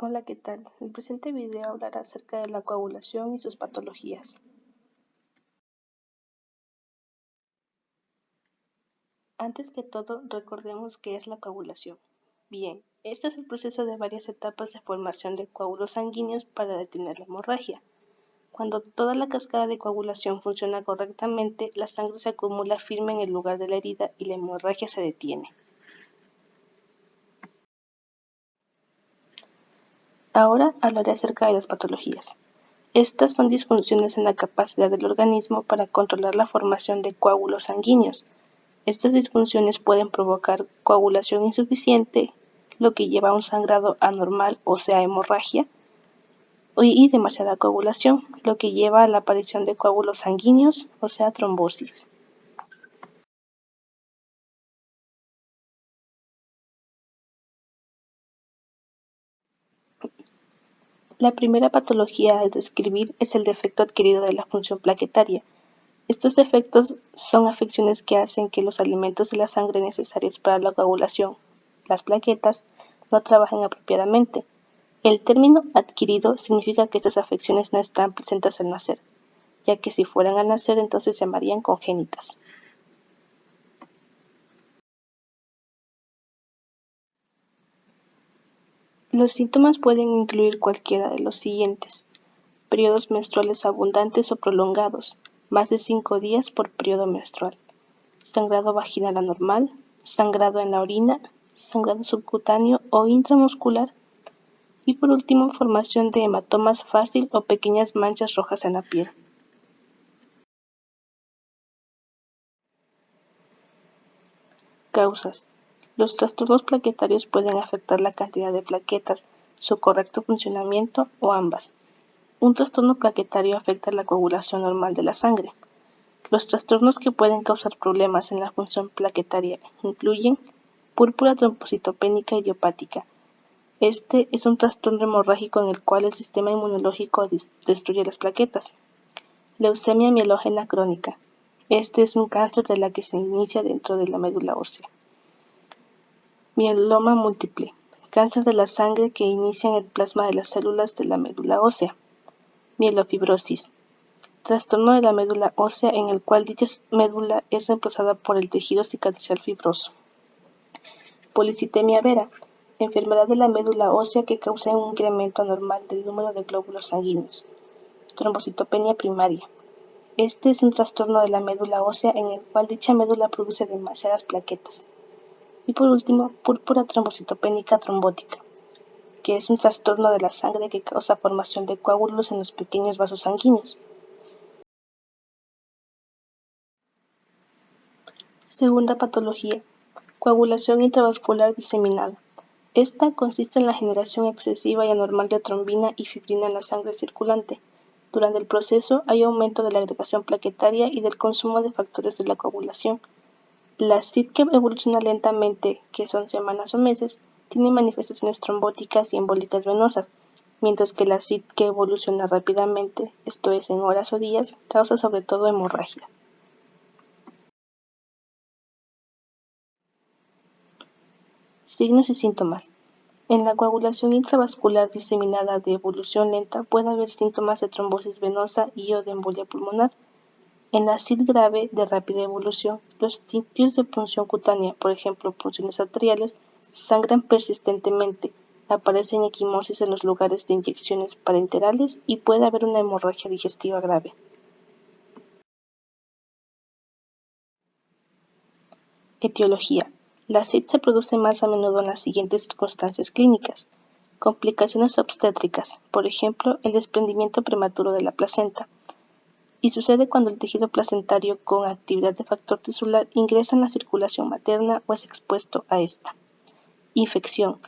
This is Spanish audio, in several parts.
Hola, ¿qué tal? El presente video hablará acerca de la coagulación y sus patologías. Antes que todo, recordemos qué es la coagulación. Bien, este es el proceso de varias etapas de formación de coágulos sanguíneos para detener la hemorragia. Cuando toda la cascada de coagulación funciona correctamente, la sangre se acumula firme en el lugar de la herida y la hemorragia se detiene. Ahora hablaré acerca de las patologías. Estas son disfunciones en la capacidad del organismo para controlar la formación de coágulos sanguíneos. Estas disfunciones pueden provocar coagulación insuficiente, lo que lleva a un sangrado anormal, o sea, hemorragia, y demasiada coagulación, lo que lleva a la aparición de coágulos sanguíneos, o sea, trombosis. La primera patología a describir es el defecto adquirido de la función plaquetaria. Estos defectos son afecciones que hacen que los alimentos de la sangre necesarios para la coagulación, las plaquetas, no trabajen apropiadamente. El término adquirido significa que estas afecciones no están presentes al nacer, ya que si fueran al nacer entonces se llamarían congénitas. Los síntomas pueden incluir cualquiera de los siguientes: periodos menstruales abundantes o prolongados, más de 5 días por periodo menstrual, sangrado vaginal anormal, sangrado en la orina, sangrado subcutáneo o intramuscular, y por último, formación de hematomas fácil o pequeñas manchas rojas en la piel. Causas. Los trastornos plaquetarios pueden afectar la cantidad de plaquetas, su correcto funcionamiento o ambas. Un trastorno plaquetario afecta la coagulación normal de la sangre. Los trastornos que pueden causar problemas en la función plaquetaria incluyen púrpura trombocitopénica idiopática. Este es un trastorno hemorrágico en el cual el sistema inmunológico destruye las plaquetas. Leucemia mielógena crónica. Este es un cáncer de la que se inicia dentro de la médula ósea. Mieloma múltiple. Cáncer de la sangre que inicia en el plasma de las células de la médula ósea. Mielofibrosis. Trastorno de la médula ósea en el cual dicha médula es reemplazada por el tejido cicatricial fibroso. Policitemia vera. Enfermedad de la médula ósea que causa un incremento anormal del número de glóbulos sanguíneos. Trombocitopenia primaria. Este es un trastorno de la médula ósea en el cual dicha médula produce demasiadas plaquetas. Y por último, púrpura trombocitopénica trombótica, que es un trastorno de la sangre que causa formación de coágulos en los pequeños vasos sanguíneos. Segunda patología: coagulación intravascular diseminada. Esta consiste en la generación excesiva y anormal de trombina y fibrina en la sangre circulante. Durante el proceso hay aumento de la agregación plaquetaria y del consumo de factores de la coagulación. La SID que evoluciona lentamente, que son semanas o meses, tiene manifestaciones trombóticas y embólicas venosas, mientras que la SID que evoluciona rápidamente, esto es en horas o días, causa sobre todo hemorragia. Signos y síntomas. En la coagulación intravascular diseminada de evolución lenta puede haber síntomas de trombosis venosa y o de embolia pulmonar. En la SID grave de rápida evolución, los sitios de punción cutánea, por ejemplo punciones arteriales, sangran persistentemente, aparecen equimosis en los lugares de inyecciones parenterales y puede haber una hemorragia digestiva grave. Etiología. La SID se produce más a menudo en las siguientes circunstancias clínicas: complicaciones obstétricas, por ejemplo, el desprendimiento prematuro de la placenta, y sucede cuando el tejido placentario con actividad de factor tisular ingresa en la circulación materna o es expuesto a esta. Infección,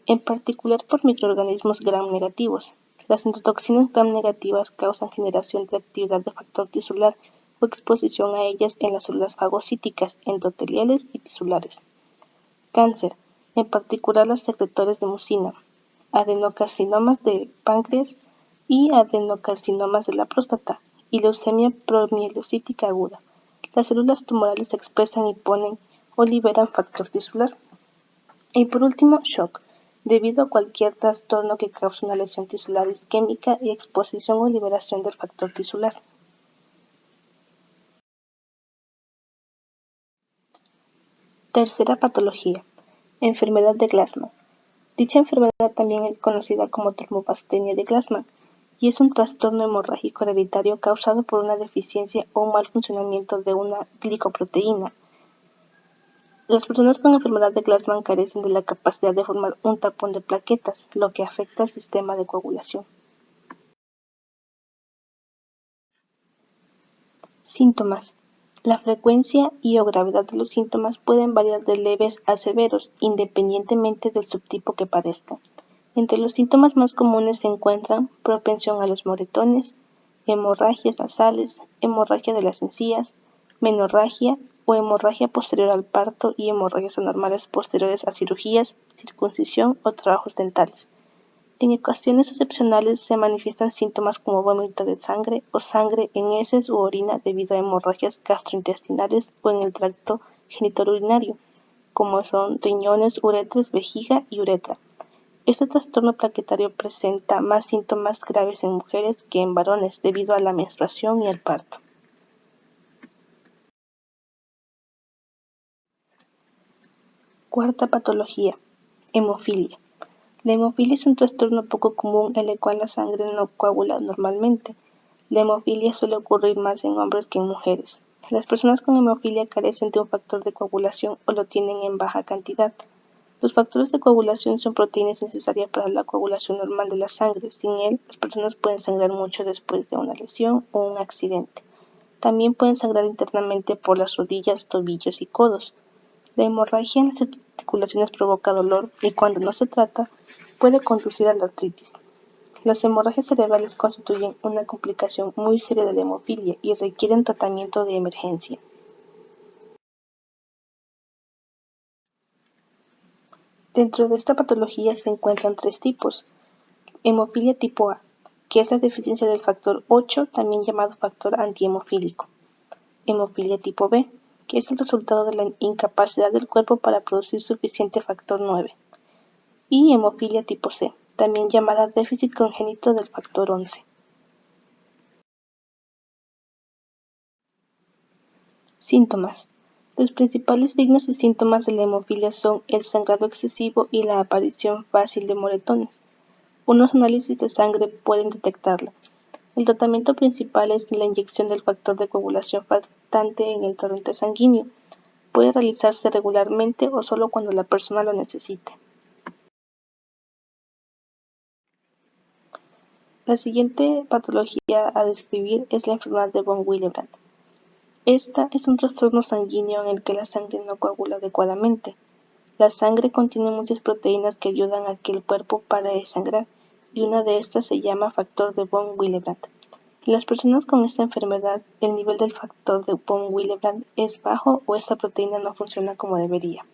en particular por microorganismos gram negativos. Las endotoxinas gram negativas causan generación de actividad de factor tisular o exposición a ellas en las células fagocíticas, endoteliales y tisulares. Cáncer, en particular los secretores de mucina, adenocarcinomas de páncreas y adenocarcinomas de la próstata, y leucemia promielocítica aguda. Las células tumorales expresan y ponen o liberan factor tisular. Y por último, shock, debido a cualquier trastorno que cause una lesión tisular isquémica y exposición o liberación del factor tisular. Tercera patología, enfermedad de Glassman. Dicha enfermedad también es conocida como trombopastenia de Glassman y es un trastorno hemorrágico hereditario causado por una deficiencia o un mal funcionamiento de una glicoproteína. Las personas con enfermedad de Glassman carecen de la capacidad de formar un tapón de plaquetas, lo que afecta al sistema de coagulación. Síntomas. La frecuencia y o gravedad de los síntomas pueden variar de leves a severos, independientemente del subtipo que padezcan. Entre los síntomas más comunes se encuentran propensión a los moretones, hemorragias nasales, hemorragia de las encías, menorragia o hemorragia posterior al parto y hemorragias anormales posteriores a cirugías, circuncisión o trabajos dentales. En ocasiones excepcionales se manifiestan síntomas como vómito de sangre o sangre en heces u orina debido a hemorragias gastrointestinales o en el tracto genitourinario, como son riñones, uretres, vejiga y uretra. Este trastorno plaquetario presenta más síntomas graves en mujeres que en varones debido a la menstruación y el parto. Cuarta patología, hemofilia. La hemofilia es un trastorno poco común en el cual la sangre no coagula normalmente. La hemofilia suele ocurrir más en hombres que en mujeres. Las personas con hemofilia carecen de un factor de coagulación o lo tienen en baja cantidad. Los factores de coagulación son proteínas necesarias para la coagulación normal de la sangre. Sin él, las personas pueden sangrar mucho después de una lesión o un accidente. También pueden sangrar internamente por las rodillas, tobillos y codos. La hemorragia en las articulaciones provoca dolor y cuando no se trata, puede conducir a la artritis. Las hemorragias cerebrales constituyen una complicación muy seria de la hemofilia y requieren tratamiento de emergencia. Dentro de esta patología se encuentran tres tipos. Hemofilia tipo A, que es la deficiencia del factor 8, también llamado factor antihemofílico. Hemofilia tipo B, que es el resultado de la incapacidad del cuerpo para producir suficiente factor 9. Y hemofilia tipo C, también llamada déficit congénito del factor 11. Síntomas. Los principales signos y síntomas de la hemofilia son el sangrado excesivo y la aparición fácil de moretones. Unos análisis de sangre pueden detectarla. El tratamiento principal es la inyección del factor de coagulación faltante en el torrente sanguíneo. Puede realizarse regularmente o solo cuando la persona lo necesite. La siguiente patología a describir es la enfermedad de von Willebrand. Esta es un trastorno sanguíneo en el que la sangre no coagula adecuadamente. La sangre contiene muchas proteínas que ayudan a que el cuerpo pare de sangrar, y una de estas se llama factor de von Willebrand. En las personas con esta enfermedad, el nivel del factor de von Willebrand es bajo o esta proteína no funciona como debería.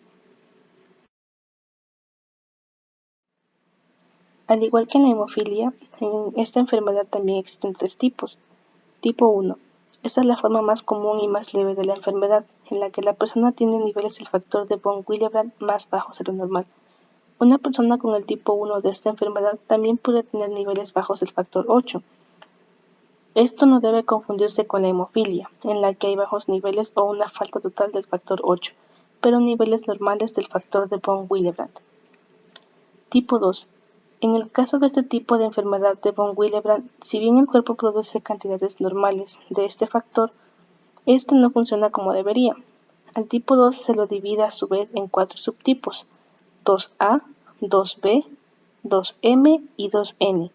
Al igual que en la hemofilia, en esta enfermedad también existen tres tipos. Tipo 1. Esta es la forma más común y más leve de la enfermedad, en la que la persona tiene niveles del factor de von Willebrand más bajos de lo normal. Una persona con el tipo 1 de esta enfermedad también puede tener niveles bajos del factor 8. Esto no debe confundirse con la hemofilia, en la que hay bajos niveles o una falta total del factor 8, pero niveles normales del factor de von Willebrand. Tipo 2. En el caso de este tipo de enfermedad de von Willebrand, si bien el cuerpo produce cantidades normales de este factor, este no funciona como debería. Al tipo 2 se lo divide a su vez en cuatro subtipos: 2A, 2B, 2M y 2N,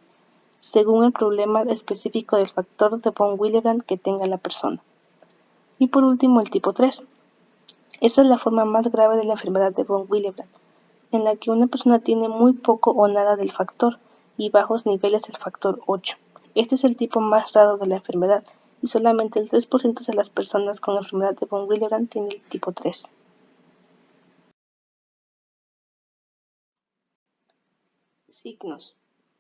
según el problema específico del factor de von Willebrand que tenga la persona. Y por último el tipo 3. Esta es la forma más grave de la enfermedad de von Willebrand, en la que una persona tiene muy poco o nada del factor y bajos niveles del factor 8. Este es el tipo más raro de la enfermedad y solamente el 3% de las personas con enfermedad de von Willebrand tiene el tipo 3. Signos.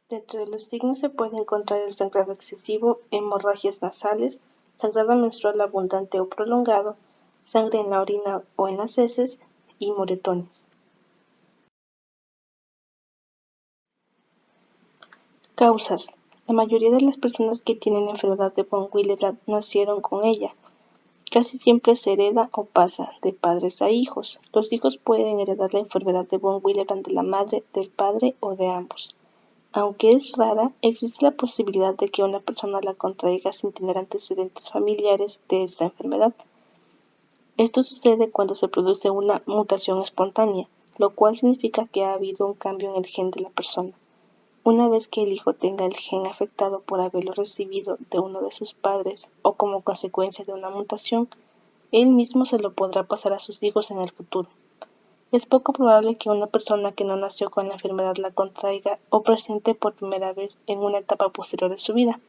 Dentro de los signos se puede encontrar el sangrado excesivo, hemorragias nasales, sangrado menstrual abundante o prolongado, sangre en la orina o en las heces y moretones. Causas. La mayoría de las personas que tienen enfermedad de von Willebrand nacieron con ella. Casi siempre se hereda o pasa de padres a hijos. Los hijos pueden heredar la enfermedad de von Willebrand de la madre, del padre o de ambos. Aunque es rara, existe la posibilidad de que una persona la contraiga sin tener antecedentes familiares de esta enfermedad. Esto sucede cuando se produce una mutación espontánea, lo cual significa que ha habido un cambio en el gen de la persona. Una vez que el hijo tenga el gen afectado por haberlo recibido de uno de sus padres o como consecuencia de una mutación, él mismo se lo podrá pasar a sus hijos en el futuro. Es poco probable que una persona que no nació con la enfermedad la contraiga o presente por primera vez en una etapa posterior de su vida.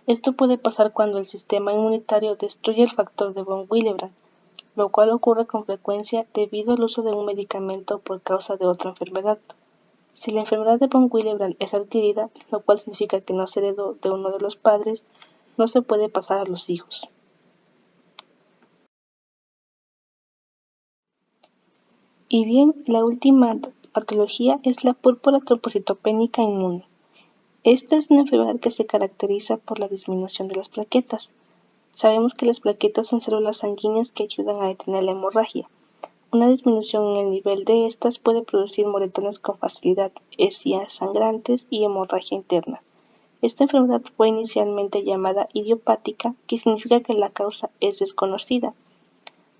Esto puede pasar cuando el sistema inmunitario destruye el factor de von Willebrand, lo cual ocurre con frecuencia debido al uso de un medicamento por causa de otra enfermedad. Si la enfermedad de von Willebrand es adquirida, lo cual significa que no se heredó de uno de los padres, no se puede pasar a los hijos. Y bien, la última patología es la púrpura trombocitopénica inmune. Esta es una enfermedad que se caracteriza por la disminución de las plaquetas. Sabemos que las plaquetas son células sanguíneas que ayudan a detener la hemorragia. Una disminución en el nivel de estas puede producir moretones con facilidad, encías sangrantes y hemorragia interna. Esta enfermedad fue inicialmente llamada idiopática, que significa que la causa es desconocida.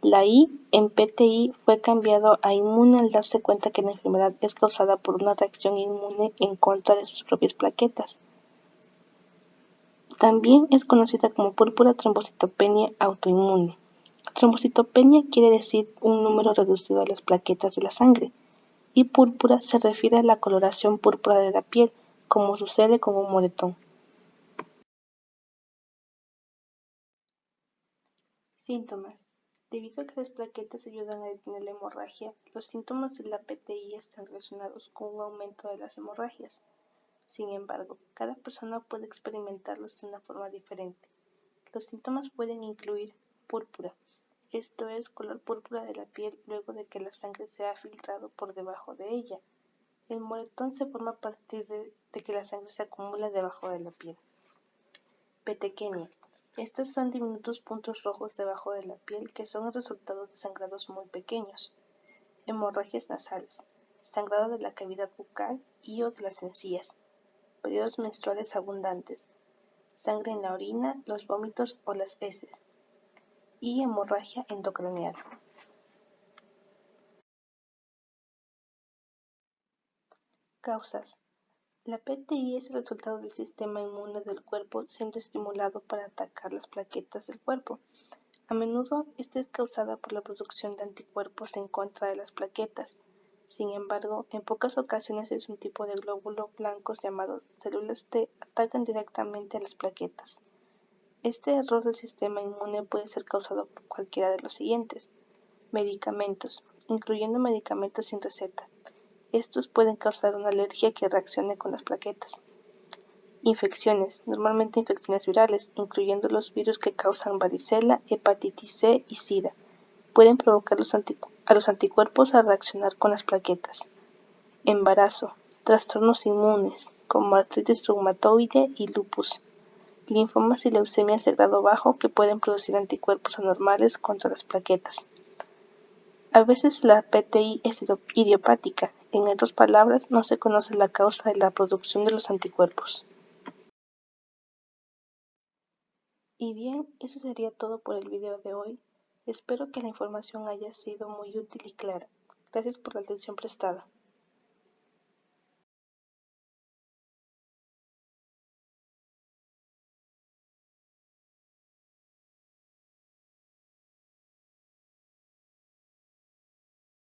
La I en PTI fue cambiado a inmune al darse cuenta que la enfermedad es causada por una reacción inmune en contra de sus propias plaquetas. También es conocida como púrpura trombocitopenia autoinmune. Trombocitopenia quiere decir un número reducido de las plaquetas de la sangre, y púrpura se refiere a la coloración púrpura de la piel, como sucede con un moretón. Síntomas. Debido a que las plaquetas ayudan a detener la hemorragia, los síntomas de la PTI están relacionados con un aumento de las hemorragias. Sin embargo, cada persona puede experimentarlos de una forma diferente. Los síntomas pueden incluir púrpura, esto es, color púrpura de la piel luego de que la sangre se ha filtrado por debajo de ella. El moretón se forma a partir de que la sangre se acumula debajo de la piel. Petequenia. Estos son diminutos puntos rojos debajo de la piel que son el resultado de sangrados muy pequeños. Hemorragias nasales, sangrado de la cavidad bucal y o de las encías, periodos menstruales abundantes, sangre en la orina, los vómitos o las heces, y hemorragia endocraneal. Causas. La PTI es el resultado del sistema inmune del cuerpo siendo estimulado para atacar las plaquetas del cuerpo. A menudo, esta es causada por la producción de anticuerpos en contra de las plaquetas. Sin embargo, en pocas ocasiones es un tipo de glóbulos blancos llamados células T atacan directamente a las plaquetas. Este error del sistema inmune puede ser causado por cualquiera de los siguientes: medicamentos, incluyendo medicamentos sin receta. Estos pueden causar una alergia que reaccione con las plaquetas. Infecciones, normalmente infecciones virales, incluyendo los virus que causan varicela, hepatitis C y SIDA. Pueden provocar a los anticuerpos a reaccionar con las plaquetas. Embarazo, trastornos inmunes, como artritis reumatoide y lupus. Linfomas y leucemias de grado bajo que pueden producir anticuerpos anormales contra las plaquetas. A veces la PTI es idiopática, en otras palabras, no se conoce la causa de la producción de los anticuerpos. Y bien, eso sería todo por el video de hoy. Espero que la información haya sido muy útil y clara. Gracias por la atención prestada.